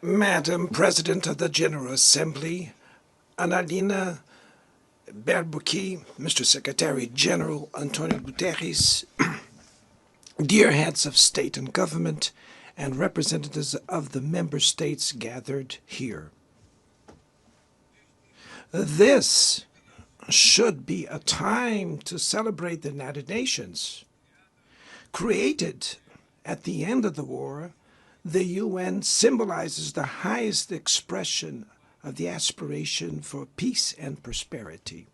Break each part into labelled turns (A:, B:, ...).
A: Madam President of the General Assembly, Annalena Baerbock, Mr. Secretary General Antonio Guterres, dear heads of state and government, and representatives of the member states gathered here. This should be a time to celebrate the United Nations. Created at the end of the war, the UN symbolizes the highest expression of the aspiration for peace and prosperity.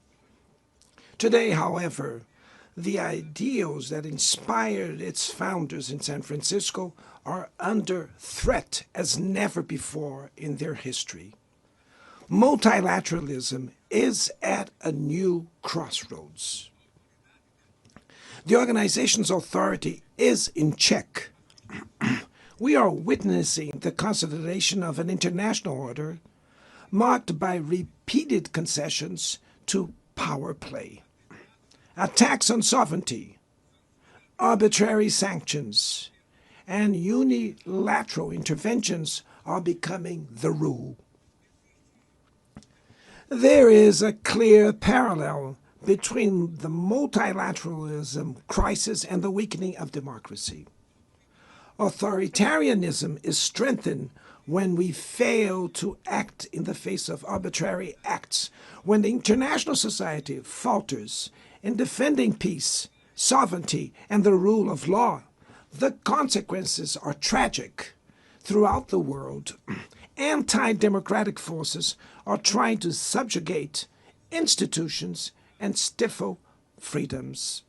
A: Today, however, the ideals that inspired its founders in San Francisco are under threat as never before in their history. Multilateralism is at a new crossroads. The organization's authority is in check. We are witnessing the consolidation of an international order marked by repeated concessions to power play, attacks on sovereignty, arbitrary sanctions, and unilateral interventions are becoming the rule. There is a clear parallel between the multilateralism crisis and the weakening of democracy. Authoritarianism is strengthened when we fail to act in the face of arbitrary acts, when the international society falters in defending peace, sovereignty, and the rule of law. The consequences are tragic. Throughout the world, anti-democratic forces are trying to subjugate institutions and stifle freedoms.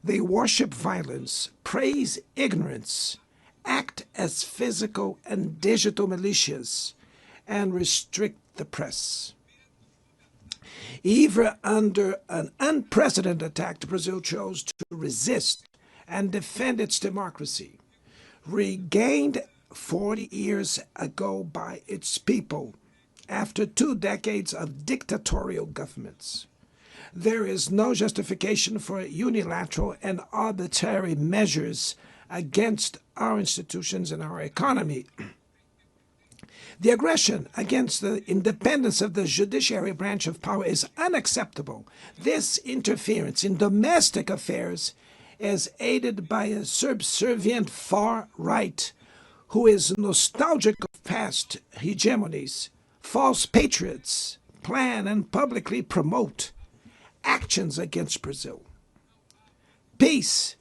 A: They worship violence, praise ignorance, act as physical and digital militias, and restrict the press. Even under an unprecedented attack, Brazil chose to resist and defend its democracy, regained 40 years ago by its people after 2 decades of dictatorial governments. There is no justification for unilateral and arbitrary measures against our institutions and our economy. The aggression against the independence of the judiciary branch of power is unacceptable. This interference in domestic affairs is aided by a subservient far right who is nostalgic of past hegemonies. False patriots plan and publicly promote actions against Brazil. Peace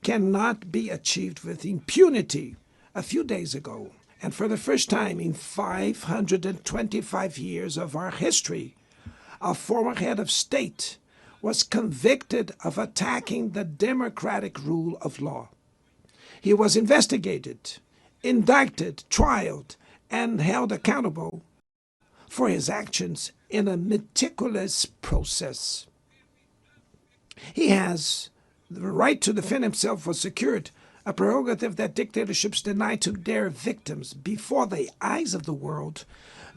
A: cannot be achieved with impunity. A few days ago, and for the first time in 525 years of our history, a former head of state was convicted of attacking the democratic rule of law. He was investigated, indicted, trialed, and held accountable for his actions in a meticulous process. He has the right to defend himself was secured, a prerogative that dictatorships deny to their victims. Before the eyes of the world,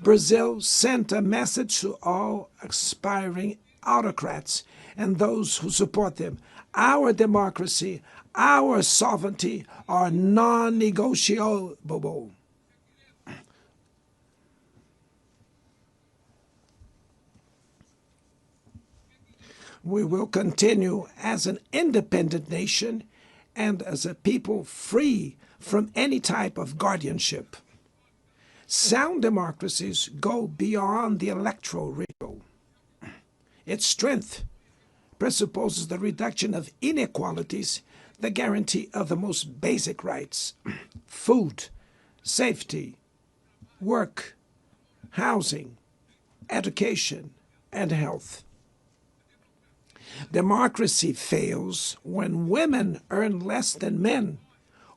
A: Brazil sent a message to all aspiring autocrats and those who support them. Our democracy, our sovereignty are non-negotiable. We will continue as an independent nation and as a people free from any type of guardianship. Sound democracies go beyond the electoral ritual. Its strength presupposes the reduction of inequalities, the guarantee of the most basic rights: food, safety, work, housing, education, and health. Democracy fails when women earn less than men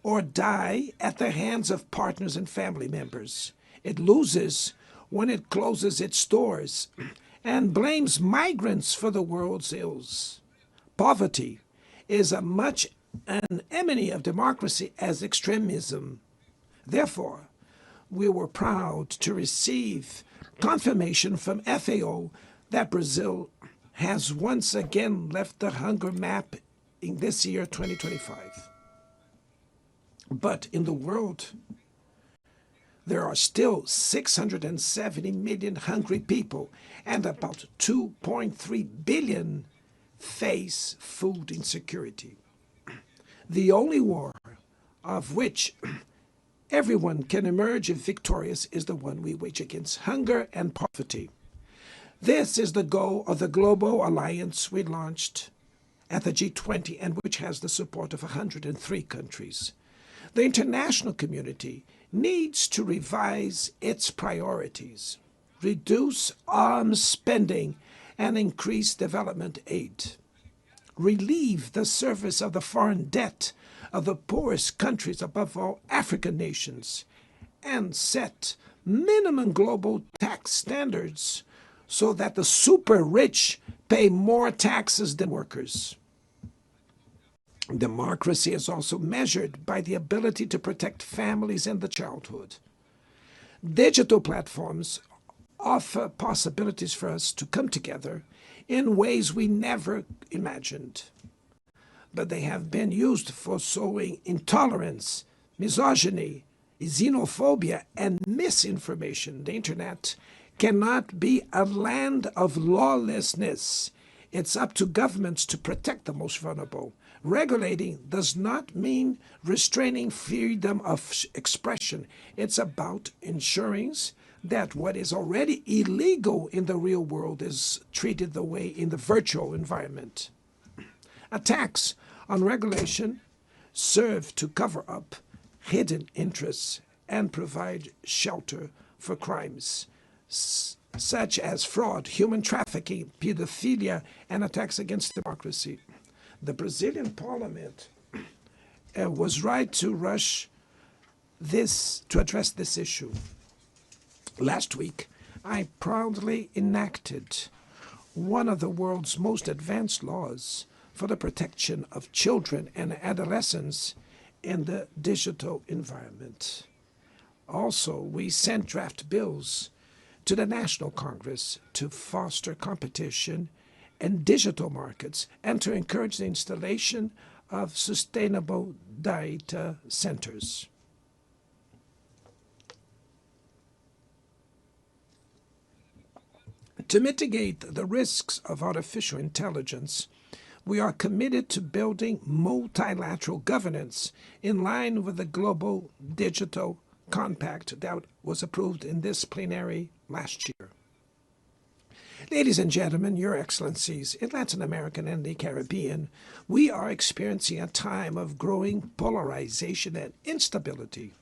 A: or die at the hands of partners and family members. It loses when it closes its doors and blames migrants for the world's ills. Poverty is as much an enemy of democracy as extremism. Therefore, we were proud to receive confirmation from FAO that Brazil has once again left the hunger map in this year, 2025. But in the world, there are still 670 million hungry people, and about 2.3 billion face food insecurity. The only war of which everyone can emerge victorious is the one we wage against hunger and poverty. This is the goal of the global alliance we launched at the G20 and which has the support of 103 countries. The international community needs to revise its priorities, reduce arms spending, and increase development aid. Relieve the service of the foreign debt of the poorest countries, above all African nations, and set minimum global tax standards so that the super rich pay more taxes than workers. Democracy is also measured by the ability to protect families and the childhood. Digital platforms offer possibilities for us to come together in ways we never imagined. But they have been used for sowing intolerance, misogyny, xenophobia, and misinformation. The internet cannot be a land of lawlessness. It's up to governments to protect the most vulnerable. Regulating does not mean restraining freedom of expression. It's about ensuring that what is already illegal in the real world is treated the way in the virtual environment. Attacks on regulation serve to cover up hidden interests and provide shelter for crimes such as fraud, human trafficking, pedophilia, and attacks against democracy. The Brazilian parliament was right to rush to address this issue. Last week, I proudly enacted one of the world's most advanced laws for the protection of children and adolescents in the digital environment. Also, we sent draft bills to the National Congress to foster competition in digital markets and to encourage the installation of sustainable data centers. To mitigate the risks of artificial intelligence, we are committed to building multilateral governance in line with the Global Digital Compact that was approved in this plenary last year. Ladies and gentlemen, Your Excellencies, in Latin America and the Caribbean, we are experiencing a time of growing polarization and instability.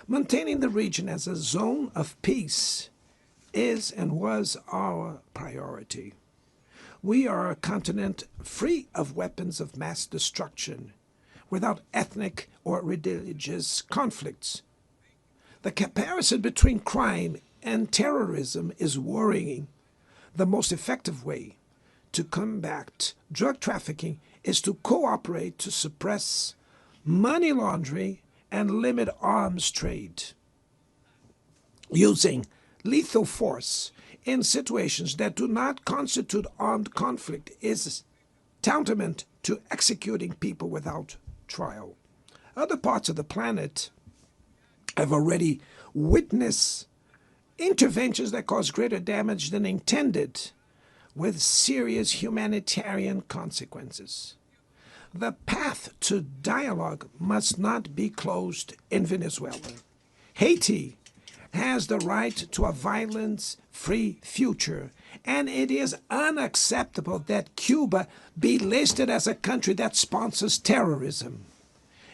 A: Maintaining the region as a zone of peace is and was our priority. We are a continent free of weapons of mass destruction, without ethnic or religious conflicts. The comparison between crime and terrorism is worrying. The most effective way to combat drug trafficking is to cooperate to suppress money laundering and limit arms trade. Using lethal force in situations that do not constitute armed conflict is tantamount to executing people without trial. Other parts of the planet have already witnessed interventions that cause greater damage than intended, with serious humanitarian consequences. The path to dialogue must not be closed in Venezuela. Haiti has the right to a violence-free future, and it is unacceptable that Cuba be listed as a country that sponsors terrorism.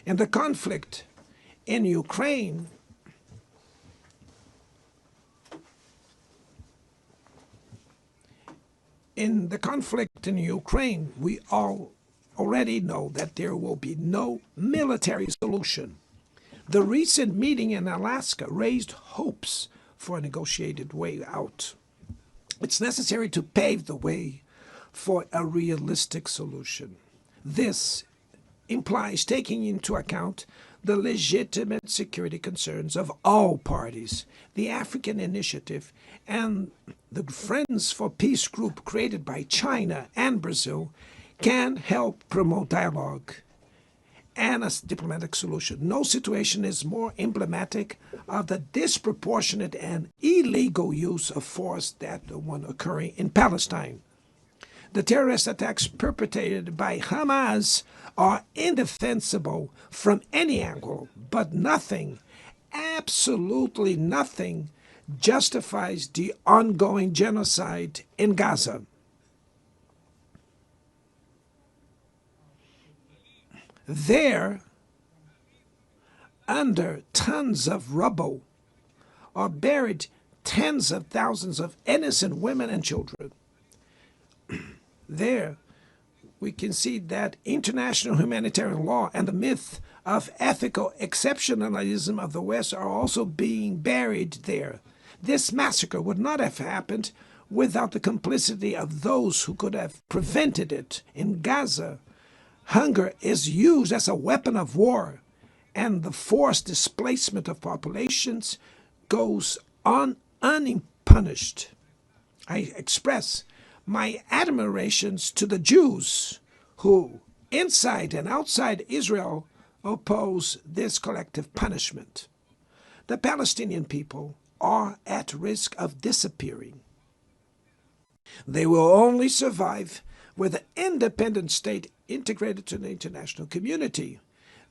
A: In the conflict in Ukraine, we all already know that there will be no military solution. The recent meeting in Alaska raised hopes for a negotiated way out. It's necessary to pave the way for a realistic solution. This implies taking into account the legitimate security concerns of all parties. The African Initiative and the Friends for Peace group created by China and Brazil can help promote dialogue and a diplomatic solution. No situation is more emblematic of the disproportionate and illegal use of force than the one occurring in Palestine. The terrorist attacks perpetrated by Hamas are indefensible from any angle, but nothing, absolutely nothing, justifies the ongoing genocide in Gaza. There, under tons of rubble, are buried tens of thousands of innocent women and children. There, we can see that international humanitarian law and the myth of ethical exceptionalism of the West are also being buried there. This massacre would not have happened without the complicity of those who could have prevented it. In Gaza, hunger is used as a weapon of war, and the forced displacement of populations goes on unpunished. I express my admirations to the Jews who, inside and outside Israel, oppose this collective punishment. The Palestinian people are at risk of disappearing. They will only survive with an independent state integrated to the international community.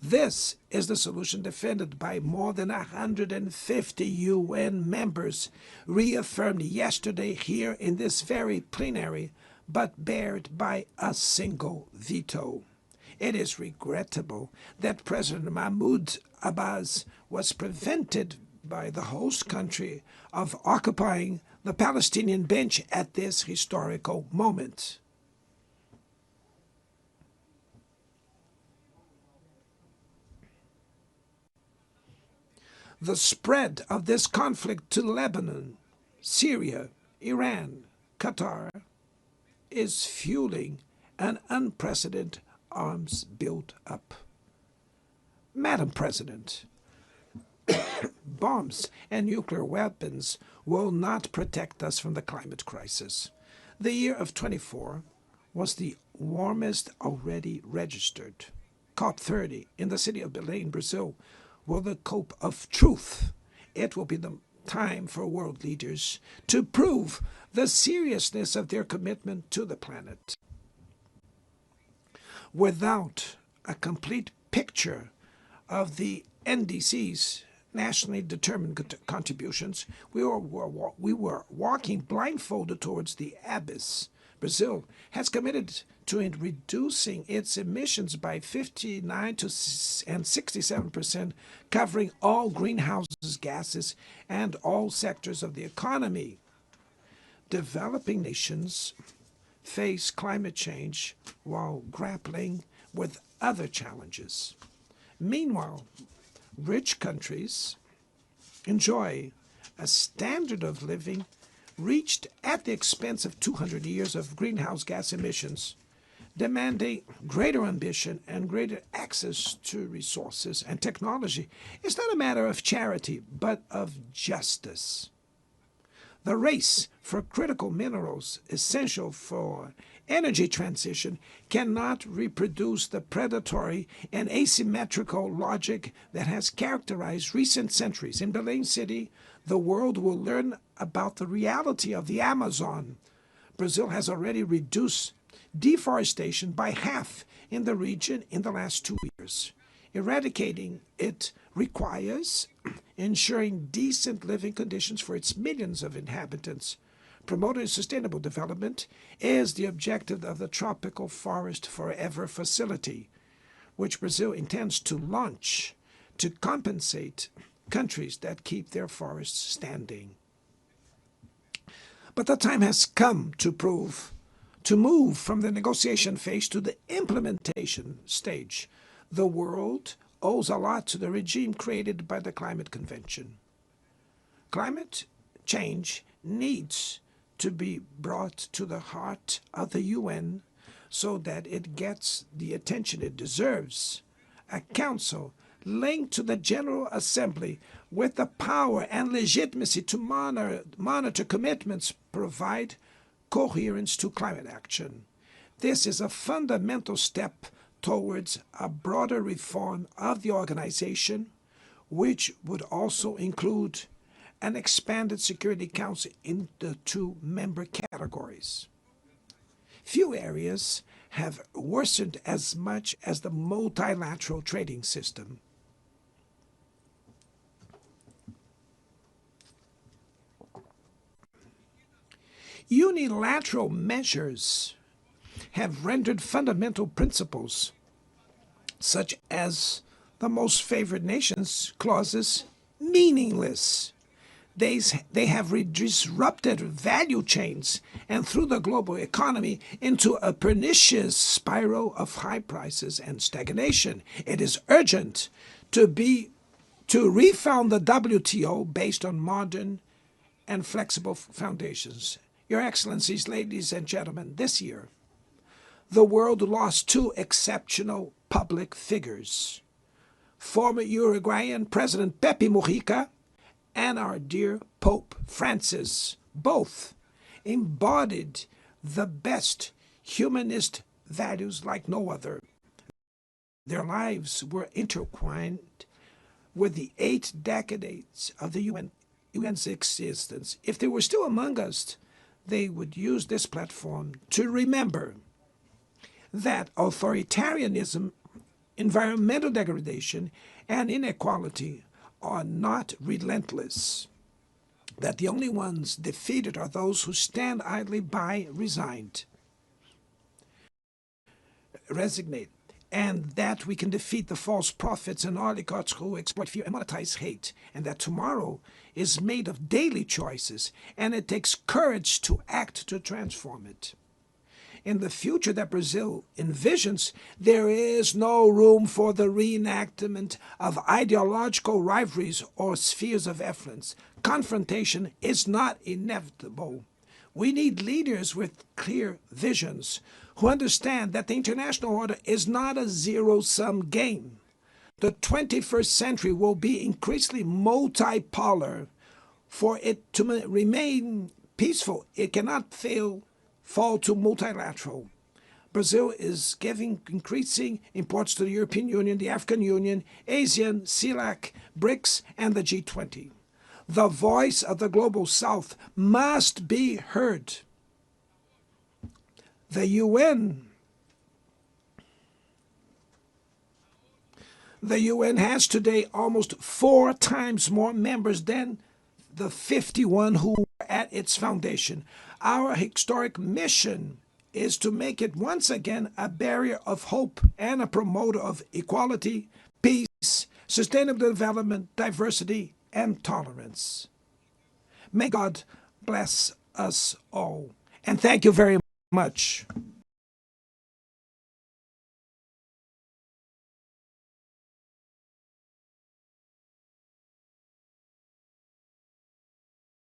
A: This is the solution defended by more than 150 UN members, reaffirmed yesterday here in this very plenary, but bared by a single veto. It is regrettable that President Mahmoud Abbas was prevented by the host country of occupying the Palestinian bench at this historical moment. The spread of this conflict to Lebanon, Syria, Iran, Qatar is fueling an unprecedented arms build-up. Madam President, bombs and nuclear weapons will not protect us from the climate crisis. The year of 24 was the warmest already registered. COP30 in the city of Belém, Brazil, will the cope of truth. It will be the time for world leaders to prove the seriousness of their commitment to the planet. Without a complete picture of the NDC's nationally determined contributions, we were walking blindfolded towards the abyss. Brazil has committed to reducing its emissions by 59 and 67%, covering all greenhouse gases and all sectors of the economy. Developing nations face climate change while grappling with other challenges. Meanwhile, rich countries enjoy a standard of living reached at the expense of 200 years of greenhouse gas emissions, demanding greater ambition and greater access to resources and technology. It's not a matter of charity, but of justice. The race for critical minerals essential for energy transition cannot reproduce the predatory and asymmetrical logic that has characterized recent centuries. In Belém City, the world will learn about the reality of the Amazon. Brazil has already reduced deforestation by half in the region in the last 2 years. Eradicating it requires ensuring decent living conditions for its millions of inhabitants. Promoting sustainable development is the objective of the Tropical Forest Forever facility, which Brazil intends to launch to compensate countries that keep their forests standing. But the time has come to move from the negotiation phase to the implementation stage. The world owes a lot to the regime created by the Climate Convention. Climate change needs to be brought to the heart of the UN so that it gets the attention it deserves. A council linked to the General Assembly with the power and legitimacy to monitor commitments provide coherence to climate action. This is a fundamental step towards a broader reform of the organization, which would also include an expanded Security Council in the two member categories. Few areas have worsened as much as the multilateral trading system. Unilateral measures have rendered fundamental principles, such as the most favored nations clauses, meaningless. They have disrupted value chains and threw the global economy into a pernicious spiral of high prices and stagnation. It is urgent to refound the WTO based on modern and flexible foundations. Your Excellencies, ladies and gentlemen, this year, the world lost two exceptional public figures. Former Uruguayan President Pepe Mujica and our dear Pope Francis, both embodied the best humanist values like no other. Their lives were intertwined with the 8 decades of the UN's existence. If they were still among us, they would use this platform to remember that authoritarianism, environmental degradation, and inequality are not relentless, that the only ones defeated are those who stand idly by, resigned, and that we can defeat the false prophets and oligarchs who exploit fear and monetize hate, and that tomorrow is made of daily choices, and it takes courage to act to transform it. In the future that Brazil envisions, there is no room for the reenactment of ideological rivalries or spheres of influence. Confrontation is not inevitable. We need leaders with clear visions who understand that the international order is not a zero-sum game. The 21st century will be increasingly multipolar. For it to remain peaceful, it cannot fall to multilateral. Brazil is giving increasing importance to the European Union, the African Union, ASEAN, CELAC, BRICS, and the G20. The voice of the Global South must be heard. The UN has today almost 4 times more members than the 51 who were at its foundation. Our historic mission is to make it once again a barrier of hope and a promoter of equality, peace, sustainable development, diversity, and tolerance. May God bless us all. And thank you very much.